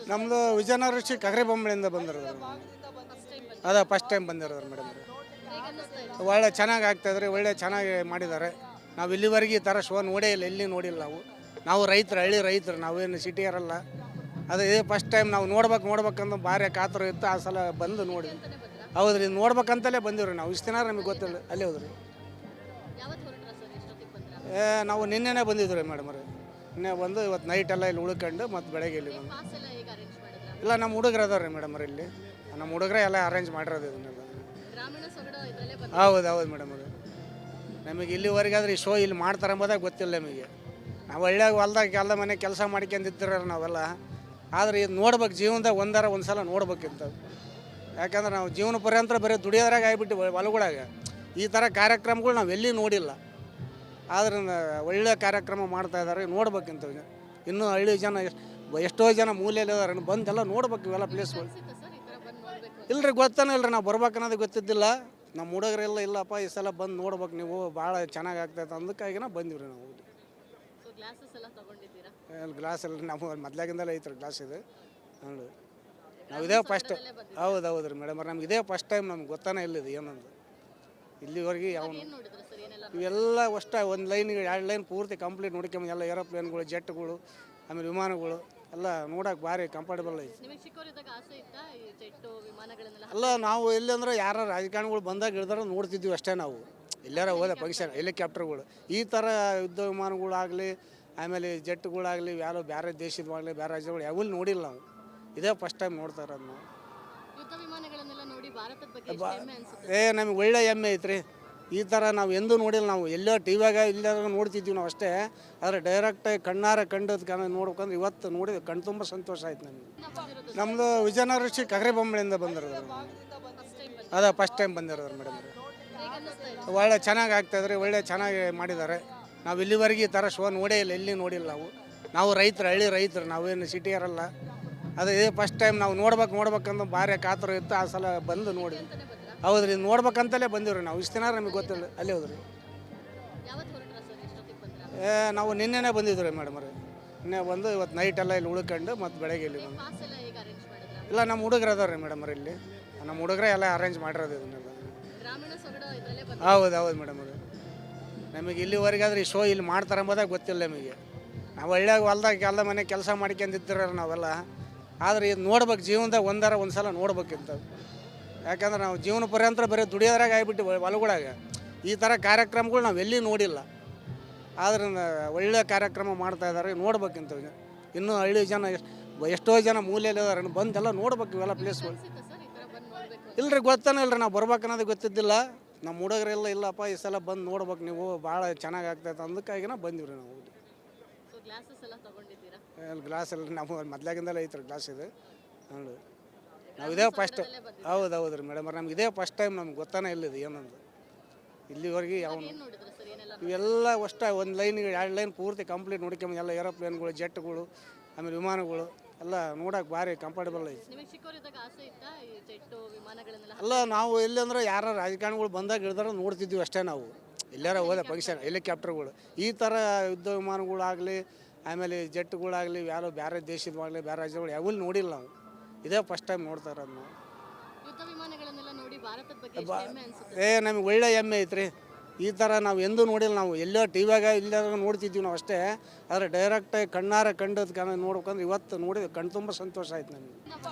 ನಮ್ಮದು ವಿಜಯನಗರ ಡಿಸ್ಟ್ರಿಕ್ಟ್ ಕಗರಿಬೊಮ್ಮಳಿಂದ ಬಂದಿರೋದು. ಅದೇ ಫಸ್ಟ್ ಟೈಮ್ ಬಂದಿರೋದು ಮೇಡಮ್. ಒಳ್ಳೆ ಚೆನ್ನಾಗಿ ಆಗ್ತಾಯಿದ್ರಿ, ಒಳ್ಳೆ ಚೆನ್ನಾಗಿ ಮಾಡಿದ್ದಾರೆ. ನಾವು ಇಲ್ಲಿವರೆಗೆ ಈ ಥರ ಶೋ ನೋಡೇ ಇಲ್ಲ, ಎಲ್ಲಿ ನೋಡಿಲ್ಲ ನಾವು ರೈತರು, ಹಳ್ಳಿ ರೈತರು, ನಾವೇನು ಸಿಟಿಯರಲ್ಲ. ಅದೇ ಇದೇ ಫಸ್ಟ್ ಟೈಮ್ ನಾವು ನೋಡ್ಬೇಕಂತ ಭಾರಿ ಕಾತುರ ಇತ್ತು. ಆ ಸಲ ಬಂದು ನೋಡಿ. ಹೌದ್ರಿ, ನೋಡ್ಬೇಕಂತಲೇ ಬಂದಿವ್ರಿ ನಾವು. ಇಷ್ಟು ದಿನ ನಮಗೆ ಗೊತ್ತಿಲ್ಲ. ಅಲ್ಲಿ ಹೋದ್ರಿ ನಾವು ನಿನ್ನೆನೇ ಬಂದಿದ್ವಿ ಮೇಡಮ್ ರೀ. ನಿನ್ನೆ ಬಂದು ಇವತ್ತು ನೈಟ್ ಎಲ್ಲ ಇಲ್ಲಿ ಉಳ್ಕೊಂಡು ಮತ್ತೆ ಬೆಳಗ್ಗೆ ಇಲ್ಲಿ ಬಂದು. ಇಲ್ಲ, ನಮ್ಮ ಹುಡುಗರು ಅದಾರ ರೀ ಮೇಡಮ್ ಇಲ್ಲಿ. ನಮ್ಮ ಹುಡುಗರೇ ಎಲ್ಲ ಅರೇಂಜ್ ಮಾಡಿರೋದು ಇದನ್ನೆಲ್ಲ. ಹೌದು ಮೇಡಮ್ ಅದು ನಮಗೆ ಇಲ್ಲಿವರೆಗಾದ್ರೆ ಈ ಶೋ ಇಲ್ಲಿ ಮಾಡ್ತಾರೆ ಅಂಬೋದಾಗ ಗೊತ್ತಿಲ್ಲ ನಮಗೆ. ನಾವು ಹಳ್ಳಿಯಾಗ ಹೊಲ್ದಾಗ ಮನೆ ಕೆಲಸ ಮಾಡ್ಕೊಂಡಿರ್ತೀರ ನಾವೆಲ್ಲ. ಆದರೆ ಇದು ನೋಡ್ಬೇಕು, ಜೀವನದಾಗ ಒಂದು ಸಲ ನೋಡ್ಬೇಕಿಂತ. ಯಾಕಂದ್ರೆ ನಾವು ಜೀವನ ಪರ್ಯಂತರ ಬರೀ ದುಡಿಯೋದ್ರಾಗ ಆಗಿಬಿಟ್ಟು ಹೊಲಗಳಾಗ ಈ ಥರ ಕಾರ್ಯಕ್ರಮಗಳು ನಾವು ಎಲ್ಲಿ ನೋಡಿಲ್ಲ. ಆದ್ರೆ ಒಳ್ಳೆಯ ಕಾರ್ಯಕ್ರಮ ಮಾಡ್ತಾಯಿದ್ದಾರೆ, ನೋಡ್ಬೇಕಿಂತ. ಇನ್ನೂ ಹಳ್ಳಿ ಜನ ಎಷ್ಟೋ ಜನ ಮೂಲೆಯಲ್ಲಿದ್ದಾರೆ, ಬಂದೆಲ್ಲ ನೋಡ್ಬೇಕು ಇವೆಲ್ಲ ಪ್ಲೇಸ್ಗಳು. ಇಲ್ಲರಿ, ಗೊತ್ತಾನೆ ಇಲ್ಲರಿ, ನಾವು ಬರ್ಬೇಕನ್ನೋದು ಗೊತ್ತಿದ್ದಿಲ್ಲ. ನಮ್ಮ ಹುಡುಗರೆಲ್ಲ ಇಲ್ಲಪ್ಪ ಈ ಸಲ ಬಂದು ನೋಡ್ಬೇಕು ನೀವು, ಭಾಳ ಚೆನ್ನಾಗಿ ಆಗ್ತೈತೆ ಅಂದಕ್ಕಾಗಿನ ಬಂದಿವ್ರಿ ನಾವು. ಗ್ಲಾಸ್ ಎಲ್ಲ ನಾವು ಮೊದ್ಲಾಗಿಂದಲೇ ಐತ್ರಿ ಗ್ಲಾಸ್ ಇದು. ನೋಡಿ, ನಾವು ಇದೇ ಫಸ್ಟ್. ಹೌದು ರೀ ಮೇಡಮ್, ನಮ್ಗೆ ಇದೇ ಫಸ್ಟ್ ಟೈಮ್, ನಮ್ಗೆ ಗೊತ್ತಾನೆ ಇಲ್ಲ ಇದು ಏನಂದು. ಇಲ್ಲಿವರೆಗೆ ಯಾವ ಇವೆಲ್ಲ ಅಷ್ಟೇ ಒಂದು ಲೈನ್ 2 ಲೈನ್ ಪೂರ್ತಿ ಕಂಪ್ಲೀಟ್ ನೋಡ್ಕೊಂಬ. ಎಲ್ಲ ಏರೋಪ್ಲೇನ್ಗಳು, ಜೆಟ್ಗಳು, ಆಮೇಲೆ ವಿಮಾನಗಳು ಎಲ್ಲ ನೋಡೋಕೆ ಭಾರಿ ಕಂಫರ್ಟಬಲ್ ಐತಿ. ಅಲ್ಲ, ನಾವು ಎಲ್ಲಿ ಅಂದ್ರೆ ಯಾರು ರಾಜಕಾರಣಿಗಳು ಬಂದಾಗ ಇಳಿದಾರ ನೋಡ್ತಿದ್ವಿ ಅಷ್ಟೇ. ನಾವು ಎಲ್ಲಾರ ಹೋದ ಫಂಕ್ಷನ್ ಹೆಲಿಕಾಪ್ಟರ್ಗಳು, ಈ ಥರ ಯುದ್ಧ ವಿಮಾನಗಳಾಗಲಿ, ಆಮೇಲೆ ಜೆಟ್ಗಳಾಗಲಿ, ಯಾರೋ ಬೇರೆ ದೇಶದವಾಗಲಿ, ಬೇರೆ ರಾಜ್ಯಗಳು ಯಾವಲ್ಲಿ ನೋಡಿಲ್ಲ ನಾವು. ಇದೇ ಫಸ್ಟ್ ಟೈಮ್ ನೋಡ್ತಾ ಇರೋದು ನಾವು. ನಮಗೆ ಒಳ್ಳೆ ಹೆಮ್ಮೆ ಐತ್ರಿ. ಈ ಥರ ನಾವು ಎಂದೂ ನೋಡಿಲ್ಲ. ನಾವು ಎಲ್ಲೋ ಟಿವಿಯಾಗ ಇಲ್ಲಾಗ ನೋಡ್ತಿದ್ವಿ ನಾವು ಅಷ್ಟೇ. ಆದರೆ ಡೈರೆಕ್ಟಾಗಿ ಕಣ್ಣಾರ ಕಂಡದ್ದು ನೋಡ್ಬೇಕಂದ್ರೆ ಇವತ್ತು ನೋಡಿದ್ವಿ, ಕಣ್ಣು ತುಂಬ ಸಂತೋಷ ಆಯ್ತು ನಮಗೆ. ನಮ್ಮದು ವಿಜಯನಗರ ಡಿಸ್ಟ್ರಿಕ್ಟ್ ಕಗರಿಬೊಮ್ಮಳಿಂದ ಬಂದಿರೋದು. ಅದೇ ಫಸ್ಟ್ ಟೈಮ್ ಬಂದಿರೋದು ಮೇಡಮ್. ಒಳ್ಳೆ ಚೆನ್ನಾಗಿ ಆಗ್ತಾಯಿದ್ರಿ, ಒಳ್ಳೆ ಚೆನ್ನಾಗಿ ಮಾಡಿದ್ದಾರೆ. ನಾವು ಇಲ್ಲಿವರೆಗೆ ಈ ಥರ ಶೋ ನೋಡೇ ಇಲ್ಲ, ಎಲ್ಲಿ ನೋಡಿಲ್ಲ ನಾವು ರೈತರು, ಹಳ್ಳಿ ರೈತರು, ನಾವೇನು ಸಿಟಿಯರಲ್ಲ. ಅದೇ ಇದೇ ಫಸ್ಟ್ ಟೈಮ್ ನಾವು ನೋಡ್ಬೇಕಂತ ಭಾರಿ ಕಾತುರ ಇತ್ತು. ಆ ಸಲ ಬಂದು ನೋಡಿ. ಹೌದ್ರಿ, ನೋಡ್ಬೇಕಂತಲೇ ಬಂದಿವ್ರಿ ನಾವು. ಇಷ್ಟು ದಿನ ನಮಗೆ ಗೊತ್ತಿಲ್ಲ. ಅಲ್ಲಿ ಹೋದ್ರಿ ನಾವು ನಿನ್ನೆನೇ ಬಂದಿದ್ವಿ ಮೇಡಮ್ ರೀ. ನಿನ್ನೆ ಬಂದು ಇವತ್ತು ನೈಟ್ ಎಲ್ಲ ಇಲ್ಲಿ ಉಳ್ಕೊಂಡು ಮತ್ತೆ ಬೆಳಗ್ಗೆ ಇಲ್ಲಿ ಬಂದು. ಇಲ್ಲ, ನಮ್ಮ ಹುಡುಗರು ಅದಾರ ರೀ ಮೇಡಮ್ ಇಲ್ಲಿ. ನಮ್ಮ ಹುಡುಗರೇ ಎಲ್ಲ ಅರೇಂಜ್ ಮಾಡಿರೋದು ಇದನ್ನೆಲ್ಲ. ಹೌದು ಮೇಡಮ್ ಅದು ನಮಗೆ ಇಲ್ಲಿವರೆಗಾದ್ರೆ ಈ ಶೋ ಇಲ್ಲಿ ಮಾಡ್ತಾರೆ ಅಂಬೋದಾಗ ಗೊತ್ತಿಲ್ಲ ನಮಗೆ. ನಾವು ಹಳ್ಳಿಯಾಗ ಹೊಲ್ದಾಗ ಮನೆ ಕೆಲಸ ಮಾಡ್ಕೊಂಡಿರ್ತೀರ ನಾವೆಲ್ಲ. ಆದರೆ ಇದು ನೋಡ್ಬೇಕು, ಜೀವನದಾಗ ಒಂದು ಸಲ ನೋಡ್ಬೇಕಿಂತ. ಯಾಕಂದ್ರೆ ನಾವು ಜೀವನ ಪರ್ಯಂತರ ಬರೀ ದುಡಿಯೋದ್ರಾಗ ಆಗಿಬಿಟ್ಟು ಹೊಲಗಳಾಗ ಈ ಥರ ಕಾರ್ಯಕ್ರಮಗಳು ನಾವು ಎಲ್ಲಿ ನೋಡಿಲ್ಲ. ಆದ್ರೆ ಒಳ್ಳೆಯ ಕಾರ್ಯಕ್ರಮ ಮಾಡ್ತಾಯಿದ್ದಾರೆ, ನೋಡ್ಬೇಕಿಂತ. ಇನ್ನೂ ಹಳ್ಳಿ ಜನ ಎಷ್ಟೋ ಜನ ಮೂಲೆಯಲ್ಲಿದ್ದಾರೆ, ಬಂದೆಲ್ಲ ನೋಡ್ಬೇಕು ಇವೆಲ್ಲ ಪ್ಲೇಸ್ಗಳು. ಇಲ್ಲರಿ, ಗೊತ್ತಾನೆ ಇಲ್ಲರಿ, ನಾವು ಬರ್ಬೇಕನ್ನೋದು ಗೊತ್ತಿದ್ದಿಲ್ಲ. ನಮ್ಮ ಹುಡುಗರೆಲ್ಲ ಇಲ್ಲಪ್ಪ ಈ ಸಲ ಬಂದು ನೋಡ್ಬೇಕು ನೀವು, ಭಾಳ ಚೆನ್ನಾಗಿ ಆಗ್ತೈತೆ ಅಂದಕ್ಕಾಗಿನ ಬಂದಿವ್ರಿ ನಾವು. ಗ್ಲಾಸ್ ಎಲ್ಲ ನಾವು ಮೊದ್ಲಾಗಿಂದಲೇ ಐತ್ರಿ ಗ್ಲಾಸ್ ಇದು. ನೋಡಿ, ನಾವು ಇದೇ ಫಸ್ಟ್. ಹೌದು ರೀ ಮೇಡಮ್, ನಮ್ಗೆ ಇದೇ ಫಸ್ಟ್ ಟೈಮ್, ನಮ್ಗೆ ಗೊತ್ತಾನೆ ಇಲ್ಲ ಇದು ಏನಂದು. ಇಲ್ಲಿವರೆಗೆ ಯಾವ ಇವೆಲ್ಲ ಅಷ್ಟೇ ಒಂದು ಲೈನ್ 2 ಲೈನ್ ಪೂರ್ತಿ ಕಂಪ್ಲೀಟ್ ನೋಡ್ಕೊಂಬ. ಎಲ್ಲ ಏರೋಪ್ಲೇನ್ಗಳು, ಜೆಟ್ಗಳು, ಆಮೇಲೆ ವಿಮಾನಗಳು ಎಲ್ಲ ನೋಡೋಕೆ ಭಾರಿ ಕಂಫರ್ಟಬಲ್ ಐತಿ. ಅಲ್ಲ, ನಾವು ಎಲ್ಲಿ ಅಂದ್ರೆ ಯಾರು ರಾಜಕಾರಣಿಗಳು ಬಂದಾಗ ಇಳಿದಾರ ನೋಡ್ತಿದ್ವಿ ಅಷ್ಟೇ. ನಾವು ಎಲ್ಲಾರ ಹೋದ ಫಂಕ್ಷನ್ ಹೆಲಿಕಾಪ್ಟರ್ಗಳು, ಈ ಥರ ಯುದ್ಧ ವಿಮಾನಗಳಾಗಲಿ, ಆಮೇಲೆ ಜೆಟ್ಗಳಾಗಲಿ, ಯಾರೋ ಬೇರೆ ದೇಶದವಾಗಲಿ, ಬೇರೆ ರಾಜ್ಯಗಳು ಯಾವಲ್ಲಿ ನೋಡಿಲ್ಲ ನಾವು. ಇದೇ ಫಸ್ಟ್ ಟೈಮ್ ನೋಡ್ತಾ ಇರೋದು ನಾವು. ನಮಗೆ ಒಳ್ಳೆ ಹೆಮ್ಮೆ ಐತ್ರಿ. ಈ ಥರ ನಾವು ಎಂದೂ ನೋಡಿಲ್ಲ. ನಾವು ಎಲ್ಲೋ ಟಿವಿಯಾಗ ಇಲ್ಲಾಗ ನೋಡ್ತಿದ್ವಿ ನಾವು ಅಷ್ಟೇ. ಆದರೆ ಡೈರೆಕ್ಟಾಗಿ ಕಣ್ಣಾರ ಕಂಡದ್ದು ನೋಡ್ಬೇಕಂದ್ರೆ ಇವತ್ತು ನೋಡಿದ್ವಿ, ಕಣ್ಣು ತುಂಬ ಸಂತೋಷ ಆಯ್ತು ನಮಗೆ.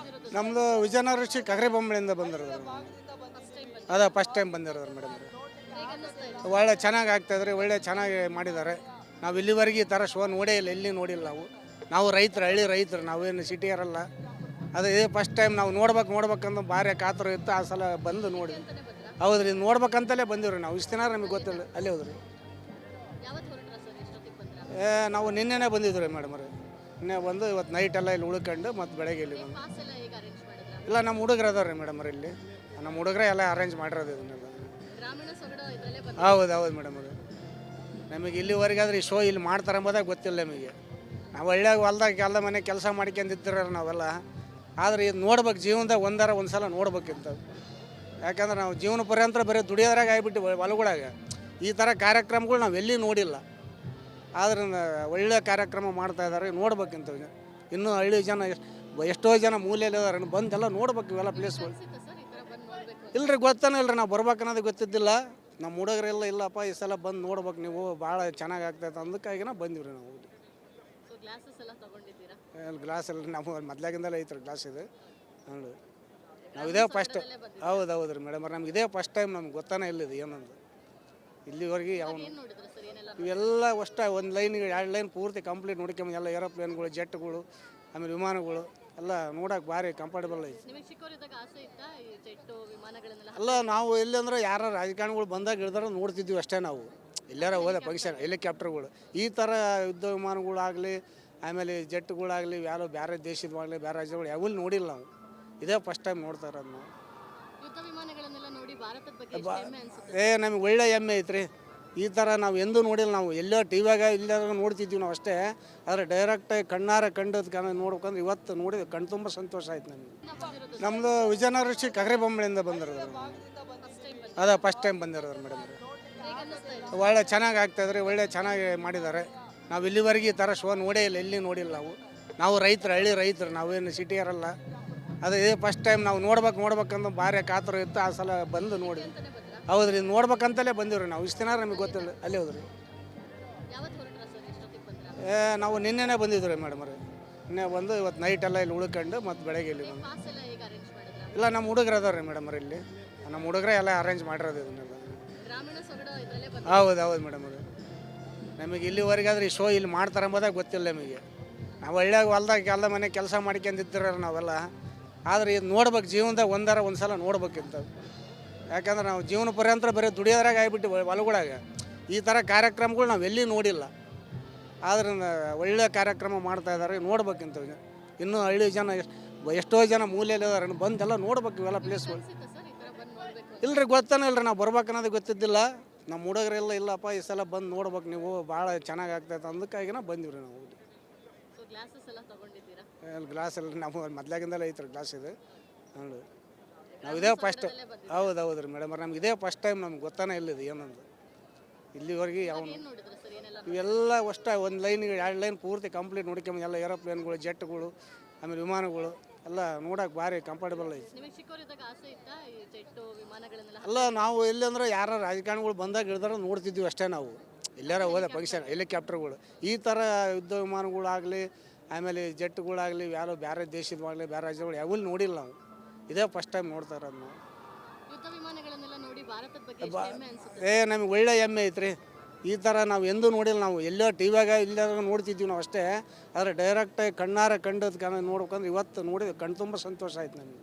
ನಮ್ಮದು ವಿಜಯನಗರ ಡಿಸ್ಟ್ರಿಕ್ಟ್ ಕಗರಿಬೊಮ್ಮಳಿಂದ ಬಂದಿರೋದು. ಅದೇ ಫಸ್ಟ್ ಟೈಮ್ ಬಂದಿರೋದು ಮೇಡಮ್. ಒಳ್ಳೆ ಚೆನ್ನಾಗಿ ಆಗ್ತಾಯಿದ್ರಿ, ಒಳ್ಳೆ ಚೆನ್ನಾಗಿ ಮಾಡಿದ್ದಾರೆ. ನಾವು ಇಲ್ಲಿವರೆಗೆ ಈ ಥರ ಶೋ ನೋಡೇ ಇಲ್ಲ, ಎಲ್ಲಿ ನೋಡಿಲ್ಲ ನಾವು ರೈತರು, ಹಳ್ಳಿ ರೈತರು, ನಾವೇನು ಸಿಟಿಯರಲ್ಲ. ಅದೇ ಇದೇ ಫಸ್ಟ್ ಟೈಮ್ ನಾವು ನೋಡ್ಬೇಕಂತ ಭಾರಿ ಕಾತುರ ಇತ್ತು. ಆ ಸಲ ಬಂದು ನೋಡಿ. ಹೌದ್ರಿ, ನೋಡ್ಬೇಕಂತಲೇ ಬಂದಿವ್ರಿ ನಾವು. ಇಷ್ಟು ದಿನ ನಮಗೆ ಗೊತ್ತಿಲ್ಲ. ಅಲ್ಲಿ ಹೋದ್ರಿ ನಾವು ನಿನ್ನೆನೇ ಬಂದಿದ್ವಿ ಮೇಡಮ್ ರೀ. ನಿನ್ನೆ ಬಂದು ಇವತ್ತು ನೈಟ್ ಎಲ್ಲ ಇಲ್ಲಿ ಉಳ್ಕೊಂಡು ಮತ್ತೆ ಬೆಳಗ್ಗೆ ಇಲ್ಲಿ ಬಂದು. ಇಲ್ಲ, ನಮ್ಮ ಹುಡುಗರು ಅದಾರ ರೀ ಮೇಡಮ್ ಇಲ್ಲಿ. ನಮ್ಮ ಹುಡುಗರೇ ಎಲ್ಲ ಅರೇಂಜ್ ಮಾಡಿರೋದು ಇದನ್ನೆಲ್ಲ. ಹೌದು ಮೇಡಮ್ ಅದು ನಮಗೆ ಇಲ್ಲಿವರೆಗಾದ್ರೆ ಈ ಶೋ ಇಲ್ಲಿ ಮಾಡ್ತಾರೆ ಅಂಬೋದಾಗ ಗೊತ್ತಿಲ್ಲ ನಮಗೆ. ನಾವು ಹಳ್ಳಿಯಾಗ ಹೊಲ್ದಾಗ ಮನೆ ಕೆಲಸ ಮಾಡ್ಕೊಂಡಿರ್ತೀರ ನಾವೆಲ್ಲ. ಆದರೆ ಇದು ನೋಡ್ಬೇಕು, ಜೀವನದಾಗ ಒಂದು ಸಲ ನೋಡ್ಬೇಕಿಂತ. ಯಾಕಂದ್ರೆ ನಾವು ಜೀವನ ಪರ್ಯಂತರ ಬರೀ ದುಡಿಯೋದ್ರಾಗ ಆಗಿಬಿಟ್ಟು ಹೊಲಗಳಾಗ ಈ ಥರ ಕಾರ್ಯಕ್ರಮಗಳು ನಾವು ಎಲ್ಲಿ ನೋಡಿಲ್ಲ. ಆದ್ರೆ ಒಳ್ಳೆಯ ಕಾರ್ಯಕ್ರಮ ಮಾಡ್ತಾಯಿದ್ದಾರೆ, ನೋಡ್ಬೇಕಿಂತ. ಇನ್ನೂ ಹಳ್ಳಿ ಜನ ಎಷ್ಟೋ ಜನ ಮೂಲೆಯಲ್ಲಿ ಅದಾರೆ ಬಂದೆಲ್ಲ ನೋಡ್ಬೇಕು ಇವೆಲ್ಲ ಪ್ಲೇಸ್ಗಳು. ಅನ್ಸುತ್ತಾ ಸರ್ ಈ ಥರ ಬಂದು ನೋಡಬೇಕು? ಇಲ್ರಿ ಗೊತ್ತಾನೆ ಇಲ್ರಿ, ನಾವು ಬರ್ಬೇಕು ಅನ್ನೋದು ಗೊತ್ತಿದ್ದಿಲ್ಲ. ನಮ್ಮ ಹುಡುಗರೆಲ್ಲ ಇಲ್ಲಪ್ಪ ಈ ಸಲ ಬಂದು ನೋಡ್ಬೇಕು ನೀವು, ಭಾಳ ಚೆನ್ನಾಗಿ ಆಗ್ತೈತೆ ಅಂದಕ್ಕಾಗಿನ ಬಂದಿವ್ರಿ ನಾವು. ಸೊ ಗ್ಲಾಸಸ್ ಎಲ್ಲ ತಗೊಂಡಿದ್ದೀರಾ? ಗ್ಲಾಸ್ ಎಲ್ಲ ನಾವು ಮೊದ್ಲಾಗಿಂದಲೇ ಐತ್ರಿ ಗ್ಲಾಸ್ ಇದು ನೋಡಿ. ನಾವು ಇದೇ ಫಸ್ಟ್. ಹೌದು ರೀ ಮೇಡಮ್, ನಮ್ಗೆ ಇದೇ ಫಸ್ಟ್ ಟೈಮ್, ನಮ್ಗೆ ಗೊತ್ತಾನೆ ಇಲ್ಲ ಇದು ಏನಂದು ಇಲ್ಲಿವರೆಗೆ ಯಾವ ಏನು ನೋಡಿದ್ರು ಸರ್, ಏನೆಲ್ಲ ಇವೆಲ್ಲ ಅಷ್ಟೇ ಒಂದು ಲೈನಿಗೆ 2 ಲೈನ್ ಪೂರ್ತಿ ಕಂಪ್ಲೀಟ್ ನೋಡ್ಕೊಂಬ. ಎಲ್ಲ ಏರೋಪ್ಲೇನ್ಗಳು, ಜೆಟ್ಗಳು, ಆಮೇಲೆ ವಿಮಾನಗಳು ಎಲ್ಲ ನೋಡೋಕೆ ಭಾರಿ ಕಂಫರ್ಟಬಲ್ ಐತಿ. ನಿಮಗೆ ಚಿಕ್ಕವರಿದ್ದಾಗ ಆಸೆ ಇತ್ತಾ ಈ ಜೆಟ್ಟು ವಿಮಾನಗಳನ್ನೆಲ್ಲ? ಅಲ್ಲ ನಾವು ಎಲ್ಲಿ ಅಂದ್ರೆ ಯಾರು ರಾಜಕಾರಣಿಗಳು ಬಂದಾಗ ಇಳಿದಾರ ನೋಡ್ತಿದ್ವಿ ಅಷ್ಟೇ. ನಾವು ಎಲ್ಲಾರ ಹೋದ ಫಂಕ್ಷನ್ ಹೆಲಿಕಾಪ್ಟರ್ಗಳು, ಈ ಥರ ಯುದ್ಧ ವಿಮಾನಗಳಾಗಲಿ ಆಮೇಲೆ ಜೆಟ್ಗಳಾಗಲಿ ಯಾರು ಬೇರೆ ದೇಶದವಾಗಲಿ ಬೇರೆ ರಾಜ್ಯಗಳು ಯಾವೂ ನೋಡಿಲ್ಲ ನಾವು. ಇದೇ ಫಸ್ಟ್ ಟೈಮ್ ನೋಡ್ತಾ ಇರೋದು ನಾವು. ಯುದ್ಧ ವಿಮಾನಗಳನ್ನೆಲ್ಲ ನೋಡಿ ಭಾರತದ ಬಗ್ಗೆ ಎಷ್ಟು ಹೆಮ್ಮೆ ಅನ್ಸುತ್ತೆ? ನಮಗೆ ಒಳ್ಳೆ ಹೆಮ್ಮೆ ಐತ್ರಿ. ಈ ಥರ ನಾವು ಎಂದೂ ನೋಡಿಲ್ಲ. ನಾವು ಎಲ್ಲೋ ಟಿ ವ್ಯಾಗ ಇಲ್ಲಾರ ನೋಡ್ತಿದ್ವಿ ನಾವು ಅಷ್ಟೇ. ಆದರೆ ಡೈರೆಕ್ಟಾಗಿ ಕಣ್ಣಾರೆ ಕಂಡದ ನೋಡ್ಬೇಕಂದ್ರೆ ಇವತ್ತು ನೋಡಿ ಕಣ್ಣು ತುಂಬ ಸಂತೋಷ ಆಯ್ತು ನಮಗೆ. ಬಂದಿರೋದು ನಮ್ಮದು ವಿಜಯನಗರ ಡಿಸ್ಟ್ರಿಕ್ಟ್ ಕಗರಿಬೊಮ್ಮಳಿಂದ ಬಂದಿರೋದು. ಫಸ್ಟ್ ಟೈಮ್ ಬಂದು ಅದೇ ಫಸ್ಟ್ ಟೈಮ್ ಬಂದಿರೋದು ಮೇಡಮ್. ಹೇಗೆ ಅನ್ನಿಸ್ತಾ ಇದೆ? ಒಳ್ಳೆ ಚೆನ್ನಾಗಿ ಆಗ್ತಾಯಿದ್ರಿ, ಒಳ್ಳೆ ಚೆನ್ನಾಗಿ ಮಾಡಿದ್ದಾರೆ. ನಾವು ಇಲ್ಲಿವರೆಗೆ ಈ ಥರ ಶೋ ನೋಡೇ ಇಲ್ಲ, ಎಲ್ಲಿ ನೋಡಿಲ್ಲ ನಾವು ರೈತರು, ಹಳ್ಳಿ ರೈತರು, ನಾವೇನು ಸಿಟಿಯರಲ್ಲ. ಅದೇ ಇದೇ ಫಸ್ಟ್ ಟೈಮ್ ನಾವು ನೋಡ್ಬೇಕಂತ ಭಾರಿ ಕಾತರ ಇತ್ತು. ಆ ಸಲ ಬಂದು ನೋಡಿ. ಅಂತಾನೆ ಬಂದ್ರಾ? ಹೌದ್ರಿ, ನೋಡ್ಬೇಕಂತಲೇ ಬಂದಿವ್ರಿ ನಾವು. ಇಷ್ಟು ದಿನ ನಮಗೆ ಗೊತ್ತಿಲ್ಲ, ಅಲ್ಲೇ ಹೋದ್ರಿ. ಯಾವತ್ತು ಹೊರಟ್ರ ಸರ್, ಎಷ್ಟೊತ್ತಿಗೆ ಬಂದ್ರಾ? ನಾವು ನಿನ್ನೆನೇ ಬಂದಿದ್ವಿ ರೀ ಮೇಡಮ್ ರೀ. ನಿನ್ನೆ ಬಂದು ಇವತ್ತು ನೈಟ್ ಎಲ್ಲ ಇಲ್ಲಿ ಉಳ್ಕೊಂಡು ಮತ್ತೆ ಬೆಳಗ್ಗೆ ಇಲ್ಲಿ ಬಂದು. ಪಾಸ್ ಎಲ್ಲ ಹೇಗೆ ಅರೇಂಜ್ ಮಾಡಿದ್ರಾ? ಇಲ್ಲ ನಮ್ಮ ಹುಡುಗರು ಅದಾರ ರೀ ಮೇಡಮ್ ರೀ ಇಲ್ಲಿ. ನಮ್ಮ ಹುಡುಗರೇ ಎಲ್ಲ ಅರೇಂಜ್ ಮಾಡಿರೋದು ಇದನ್ನೆಲ್ಲ. ಗ್ರಾಮೀಣ ಸೊಗಡು ಇದರಲ್ಲೇ ಬಂದು ಹೌದು ಮೇಡಮ್ ರೀ. ನಮಗೆ ಇಲ್ಲಿವರೆಗಾದ್ರೆ ಈ ಶೋ ಇಲ್ಲಿ ಮಾಡ್ತಾರೆ ಎಂಬುದಾಗ ಗೊತ್ತಿಲ್ಲ ನಮಗೆ. ನಾವು ಹಳ್ಳಿಯಾಗ ಹೊಲ್ದಾಗ ಎಲ್ಲ ಮನೆ ಕೆಲಸ ಮಾಡ್ಕೊಂಡಿರ್ತೀರ ನಾವೆಲ್ಲ. ಆದರೆ ಇದು ನೋಡ್ಬೇಕು, ಜೀವನದಾಗ ಒಂದು ಸಲ ನೋಡ್ಬೇಕಿಂತ. ಯಾಕಂದ್ರೆ ನಾವು ಜೀವನ ಪರ್ಯಂತರ ಬರೀ ದುಡಿಯೋದ್ರಾಗ ಆಗಿಬಿಟ್ಟು ಹೊಲಗಳಾಗ ಈ ಥರ ಕಾರ್ಯಕ್ರಮಗಳು ನಾವು ಎಲ್ಲಿ ನೋಡಿಲ್ಲ. ಆದ್ರೆ ಒಳ್ಳೆ ಕಾರ್ಯಕ್ರಮ ಮಾಡ್ತಾ ಇದ್ದಾರೆ, ನೋಡ್ಬೇಕಿಂತ. ಇನ್ನೂ ಹಳ್ಳಿ ಜನ ಎಷ್ಟೋ ಜನ ಮೂಲೆಯಲ್ಲಿ ಅದಾರೆ ಬಂದೆಲ್ಲ ನೋಡ್ಬೇಕು ಇವೆಲ್ಲ ಪ್ಲೇಸ್ಗಳು. ಅನ್ಸುತ್ತಾ ಸರ್ ಈ ಥರ ಬಂದು ನೋಡಬೇಕು? ಇಲ್ರಿ ಗೊತ್ತಾನೆ ಇಲ್ರಿ, ನಾವು ಬರ್ಬೇಕು ಅನ್ನೋದು ಗೊತ್ತಿದ್ದಿಲ್ಲ. ನಮ್ಮ ಹುಡುಗರೆಲ್ಲ ಇಲ್ಲಪ್ಪ ಈ ಸಲ ಬಂದು ನೋಡ್ಬೇಕು ನೀವು, ಭಾಳ ಚೆನ್ನಾಗಿ ಆಗ್ತೈತೆ ಅಂದಕ್ಕಾಗಿನ ಬಂದಿವ್ರಿ ನಾವು. ಸೊ ಗ್ಲಾಸಸ್ ಎಲ್ಲ ತಗೊಂಡಿದ್ದೀರಾ? ಗ್ಲಾಸ್ ಎಲ್ಲ ನಾವು ಮೊದ್ಲಾಗಿಂದಲೇ ಐತ್ರಿ ಗ್ಲಾಸ್ ಇದು ನೋಡಿ. ನಾವು ಇದೇ ಫಸ್ಟ್. ಹೌದು ರೀ ಮೇಡಮ್, ನಮ್ಗೆ ಇದೇ ಫಸ್ಟ್ ಟೈಮ್, ನಮ್ಗೆ ಗೊತ್ತಾನೆ ಇಲ್ಲ ಇದು ಏನಂದು ಇಲ್ಲಿವರೆಗೆ ಯಾವ ಏನು ನೋಡಿದ್ರು ಸರ್, ಏನೆಲ್ಲ ಇವೆಲ್ಲ ಅಷ್ಟೇ ಒಂದು ಲೈನಿಗೆ 2 ಲೈನ್ ಪೂರ್ತಿ ಕಂಪ್ಲೀಟ್ ನೋಡ್ಕೊಂಬ. ಎಲ್ಲ ಏರೋಪ್ಲೇನ್ಗಳು, ಜೆಟ್ಗಳು, ಆಮೇಲೆ ವಿಮಾನಗಳು ಎಲ್ಲ ನೋಡೋಕೆ ಭಾರಿ ಕಂಫರ್ಟಬಲ್ ಐತಿ. ನಿಮಗೆ ಚಿಕ್ಕವರಿದ್ದಾಗ ಆಸೆ ಇತ್ತಾ ಈ ಜೆಟ್ಟು ವಿಮಾನಗಳನ್ನೆಲ್ಲ? ಅಲ್ಲ ನಾವು ಎಲ್ಲಿ ಅಂದ್ರೆ ಯಾರು ರಾಜಕಾರಣಿಗಳು ಬಂದಾಗ ಇಳಿದಾರ ನೋಡ್ತಿದ್ವಿ ಅಷ್ಟೇ. ನಾವು ಎಲ್ಲಾರ ಹೋದ ಫಂಕ್ಷನ್ ಹೆಲಿಕಾಪ್ಟರ್ಗಳು, ಈ ಥರ ಯುದ್ಧ ವಿಮಾನಗಳಾಗಲಿ ಆಮೇಲೆ ಜೆಟ್ಗಳಾಗಲಿ ಯಾರು ಬೇರೆ ದೇಶದವಾಗಲಿ ಬೇರೆ ರಾಜ್ಯಗಳು ಯಾವೂ ನೋಡಿಲ್ಲ ನಾವು. ಇದೇ ಫಸ್ಟ್ ಟೈಮ್ ನೋಡ್ತಾ ಇರೋದು ನಾವು. ಯುದ್ಧ ವಿಮಾನಗಳನ್ನೆಲ್ಲ ನೋಡಿ ಭಾರತದ ಬಗ್ಗೆ ಎಷ್ಟು ಹೆಮ್ಮೆ ಅನ್ಸುತ್ತೆ? ನಮಗೆ ಒಳ್ಳೆ ಹೆಮ್ಮೆ ಐತ್ರಿ. ಈ ಥರ ನಾವು ಎಂದೂ ನೋಡಿಲ್ಲ. ನಾವು ಎಲ್ಲೋ ಟಿ ವ್ಯಾಗ ಇಲ್ಲಾರ ನೋಡ್ತಿದ್ವಿ ನಾವು ಅಷ್ಟೇ. ಆದರೆ ಡೈರೆಕ್ಟಾಗಿ ಕಣ್ಣಾರೆ ಕಂಡದ ನೋಡ್ಬೇಕಂದ್ರೆ ಇವತ್ತು ನೋಡಿ ಕಣ್ಣು ತುಂಬ ಸಂತೋಷ ಆಯ್ತು ನಮಗೆ.